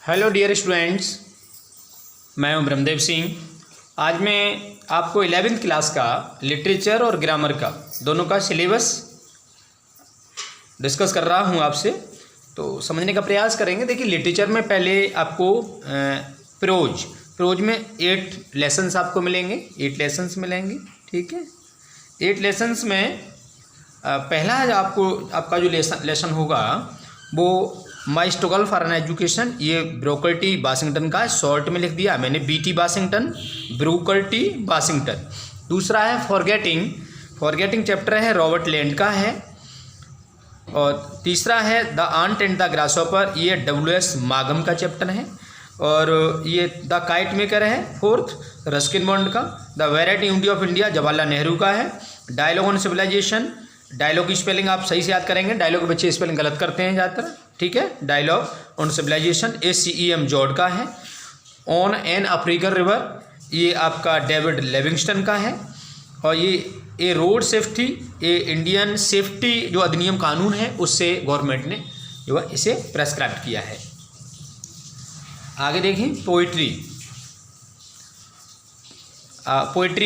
Hello dear students, मैं हूं ब्रह्मदेव सिंह। आज मैं आपको 11वीं क्लास का लिटरेचर और ग्रामर का दोनों का सिलेबस डिस्कस कर रहा हूं आपसे, तो समझने का प्रयास करेंगे। देखिए, लिटरेचर में पहले आपको प्रोज में 8 लेसन्स आपको मिलेंगे, 8 लेसन्स मिलेंगे। ठीक है, 8 लेसन्स में पहला आपका जो लेसन होगा वो my struggle for an education. ये ब्रूकर टी वाशिंगटन का शॉर्ट में लिख दिया मैंने, BT Washington, Booker T Washington. दूसरा है फॉरगेटिंग चैप्टर है, रॉबर्ट लैंड का है। और तीसरा है the ant and the grasshopper, ये WS मागम का चैप्टर है। और ये द काइट मेकर है, 4th रस्किन बॉन्ड का। The variety unity of India, Jawaharlal Nehru का है। डायलॉग ऑन सिविलाइजेशन, डायलॉग की स्पेलिंग आप सही से याद करेंगे, डायलॉग बच्चे स्पेलिंग गलत करते हैं ज़्यादातर। ठीक है, dialogue on civilisation ACEM George का है। ऑन एन अफ्रीकन रिवर, ये आपका डेविड लिविंगस्टन का है। और ये रोड सेफ्टी, ये इंडियन सेफ्टी जो अधिनियम कानून है उससे गवर्नमेंट ने जो है इसे प्रेस्क्राइब किया है। आगे देखें, पोइट्री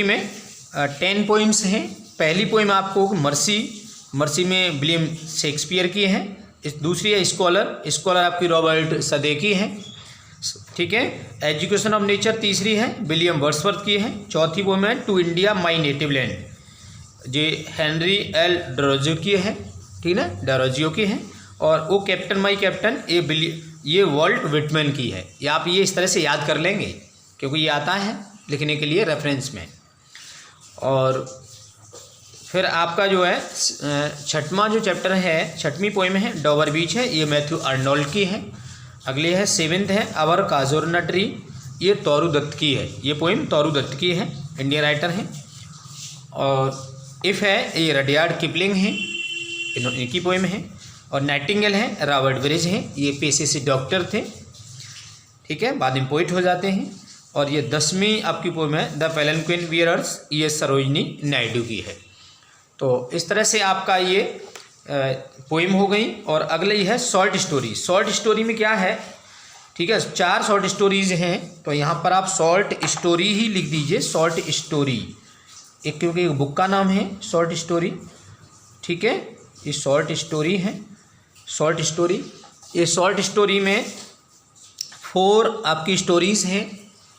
में 10 पोइम्स हैं। पहली पोइम आपको मर्सी में विलियम शेक्सपियर की है। दूसरी है स्कॉलर आपकी रॉबर्ट सदे की है। ठीक है, एजुकेशन ऑफ नेचर तीसरी है, विलियम वर्ड्सवर्थ की है। चौथी पोइम है to India my native land, J Henry L Derozio की है। ठीक है, डरोजियो की है। और वो कैप्टन माई कैप्टन, ये वॉल्ट विटमैन की है। ये आप ये इस तरह से याद कर लेंगे क्योंकि ये आता है लिखने के लिए रेफरेंस में। और फिर आपका जो है छठवां जो चैप्टर है, 6वीं पोइम है डॉवर बीच है, ये मैथ्यू अर्नोल्ड की है। अगली है 7th है अवर काजोरना ट्री, ये तौरू दत्त की है। ये पोइम तौरू दत्त की है, इंडियन राइटर है। और इफ़ है, ये रडियार्ड किपलिंग है, इनकी पोइम है। और नाइटिंगेल है, रॉबर्ट ब्रिज है, ये पेशे से डॉक्टर थे। ठीक है, बाद में पोइट हो जाते हैं। और ये 10वीं आपकी पोइम है द पेलनक्विन वियरर्स, ये सरोजनी नायडू की है। तो इस तरह से आपका ये पोइम हो गई। और अगले है शॉर्ट स्टोरी। शॉर्ट स्टोरी में क्या है, ठीक है, 4 शॉर्ट स्टोरीज हैं, तो यहाँ पर आप शॉर्ट स्टोरी ही लिख दीजिए, शॉर्ट स्टोरी। एक क्योंकि एक बुक का नाम है शॉर्ट स्टोरी। ठीक है, ये शॉर्ट स्टोरी है, शॉर्ट स्टोरी। ये शॉर्ट स्टोरी में 4 आपकी स्टोरीज हैं।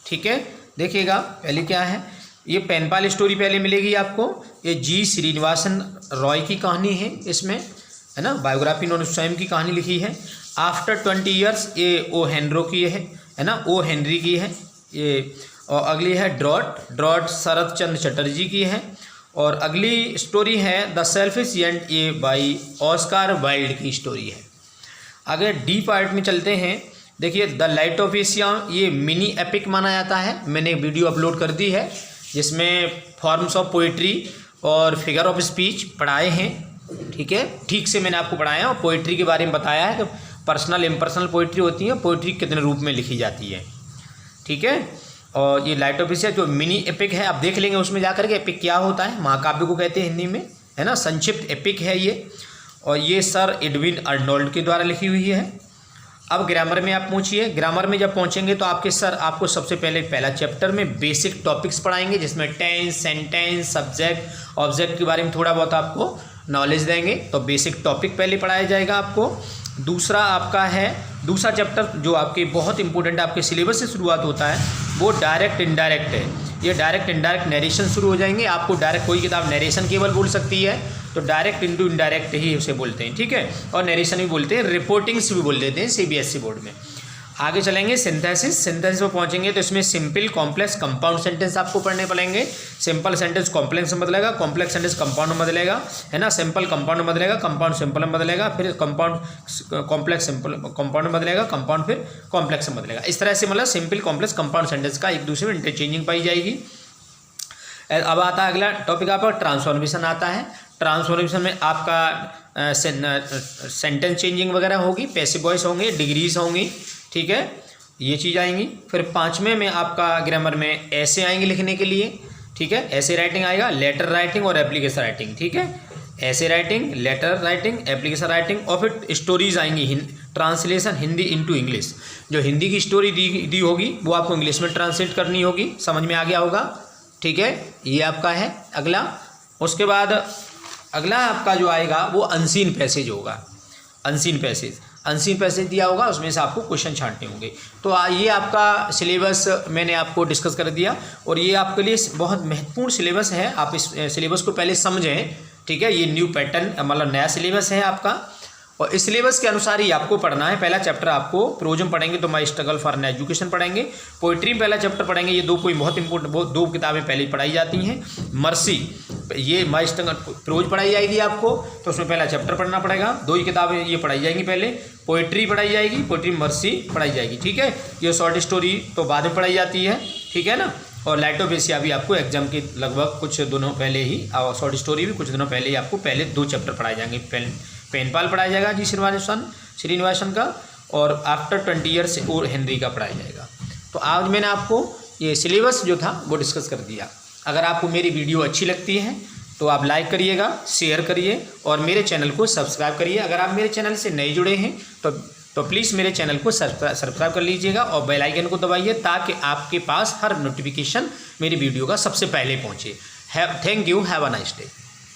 ठीक है, देखिएगा पहले क्या है, ये पेनपाल स्टोरी पहले मिलेगी आपको। ये G श्रीनिवासन रॉय की कहानी है, इसमें है ना, बायोग्राफी उन्होंने स्वयं की कहानी लिखी है। आफ्टर 20 ईयर्स, ये O हेनरो की है ना, O हेनरी की है ये। और अगली है ड्रॉट शरद चंद्र चटर्जी की है। और अगली स्टोरी है द सेल्फिश एंड, ये बाई ऑस्कार वाइल्ड की स्टोरी है। आगे D पार्ट में चलते हैं। देखिए, द लाइट ऑफ एशिया, ये मिनी एपिक माना जाता है। मैंने एक वीडियो अपलोड कर दी है जिसमें फॉर्म्स ऑफ पोइट्री और फिगर ऑफ स्पीच पढ़ाए हैं। ठीक है, ठीक से मैंने आपको पढ़ाया और पोइट्री के बारे में बताया है कि पर्सनल इम्पर्सनल पोइट्री होती है, पोइट्री कितने रूप में लिखी जाती है। ठीक है, और ये लाइट ऑफ एशिया जो मिनी एपिक है, आप देख लेंगे उसमें जाकर के एपिक क्या होता है, महाकाव्य को कहते हैं हिंदी में, है ना, संक्षिप्त एपिक है ये। और ये सर एडविन अर्नोल्ड के द्वारा लिखी हुई है। अब ग्रामर में आप पहुँचिए। ग्रामर में जब पहुँचेंगे तो आपके सर आपको सबसे पहले पहला चैप्टर में बेसिक टॉपिक्स पढ़ाएंगे, जिसमें टेंस, सेंटेंस, सब्जेक्ट, ऑब्जेक्ट के बारे में थोड़ा बहुत आपको नॉलेज देंगे। तो बेसिक टॉपिक पहले पढ़ाया जाएगा आपको। दूसरा आपका है दूसरा चैप्टर जो आपके बहुत इंपॉर्टेंट आपके सिलेबस से शुरुआत होता है, वो डायरेक्ट इनडायरेक्ट है। ये डायरेक्ट इनडायरेक्ट नरेशन शुरू हो जाएंगे। आपको डायरेक्ट कोई किताब नरेशन केवल बोल सकती है, तो डायरेक्ट इंटू इनडायरेक्ट ही उसे बोलते हैं। ठीक है, और नरेशन भी बोलते हैं, रिपोर्टिंग्स भी बोल देते हैं CBSE बोर्ड में। आगे चलेंगे सिंथेसिस पर पहुंचेंगे तो इसमें सिंपल, कॉम्प्लेक्स, कंपाउंड सेंटेंस आपको पढ़ने पड़ेंगे। सिंपल सेंटेंस कॉम्प्लेक्स में बदलेगा, कॉम्प्लेक्स सेंटेंस कंपाउंड में बदलेगा, है ना, सिंपल कंपाउंड में बदलेगा, कंपाउंड सिंपल में बदलेगा, फिर कंपाउंड कॉम्प्लेक्स सिंपल कंपाउंड में बदलेगा, कंपाउंड फिर कॉम्प्लेक्स में बदलेगा। इस तरह से मतलब सिंपल, कॉम्प्लेक्स, कंपाउंड सेंटेंस का एक दूसरे में इंटरचेंजिंग पाई जाएगी। अब आता है अगला टॉपिक, आपका ट्रांसफॉर्मेशन आता है। ट्रांसफॉर्मेशन में आपका सेंटेंस चेंजिंग वगैरह होगी, पैसिव वॉइस होंगे, डिग्रीज होंगी। ठीक है, ये चीज़ आएंगी। फिर 5वें में आपका ग्रामर में ऐसे आएंगे लिखने के लिए। ठीक है, ऐसे राइटिंग आएगा, लेटर राइटिंग और एप्लीकेशन राइटिंग। ठीक है, essay writing, letter writing, application writing. और फिर स्टोरीज आएंगी ट्रांसलेशन हिंदी इनटू इंग्लिश। जो हिंदी की स्टोरी दी होगी वो आपको इंग्लिश में ट्रांसलेट करनी होगी। समझ में आ गया होगा, ठीक है। ये आपका है अगला। उसके बाद अगला आपका जो आएगा वो अनसीन पैसेज होगा। अनसीन पैसेज दिया होगा, उसमें से आपको क्वेश्चन छांटने होंगे। तो ये आपका सिलेबस मैंने आपको डिस्कस कर दिया और ये आपके लिए बहुत महत्वपूर्ण सिलेबस है। आप इस सिलेबस को पहले समझें, ठीक है। ये न्यू पैटर्न मतलब नया सिलेबस है आपका और इस सिलेबस के अनुसार ही आपको पढ़ना है। पहला चैप्टर आपको प्रोजम पढ़ेंगे तो माई स्ट्रगल फॉर एन एजुकेशन पढ़ेंगे। पोइट्री में पहला चैप्टर पढ़ेंगे। ये दो पोइम बहुत इंपॉर्टेंट, दो किताबें पहले पढ़ाई जाती हैं। मर्सी, ये माई स्ट्रगल प्रोज पढ़ाई जाएगी आपको, तो उसमें पहला चैप्टर पढ़ना पड़ेगा। दो ही किताबें ये पढ़ाई जाएंगी। पहले पोइट्री पढ़ाई जाएगी, पोइट्री मर्सी पढ़ाई जाएगी, ठीक है। ये शॉर्ट स्टोरी तो बाद में पढ़ाई जाती है, ठीक है ना। और लाइटोपेसिया भी आपको एग्जाम के लगभग कुछ दिनों पहले ही, और शॉर्ट स्टोरी भी कुछ दिनों पहले ही आपको पहले 2 चैप्टर पढ़ाए जाएंगे। पेनपाल पढ़ाया जाएगा जी श्रीनिवासन का, और आफ्टर 20 ईयर्स और हिंदी का पढ़ाया जाएगा। तो आज मैंने आपको ये सिलेबस जो था वो डिस्कस कर दिया। अगर आपको मेरी वीडियो अच्छी लगती है तो आप लाइक करिएगा, शेयर करिए और मेरे चैनल को सब्सक्राइब करिए। अगर आप मेरे चैनल से नए जुड़े हैं तो प्लीज़ मेरे चैनल को सब्सक्राइब कर लीजिएगा और बेल आइकन को दबाइए ताकि आपके पास हर नोटिफिकेशन मेरी वीडियो का सबसे पहले पहुँचे। Thank you, have a nice day.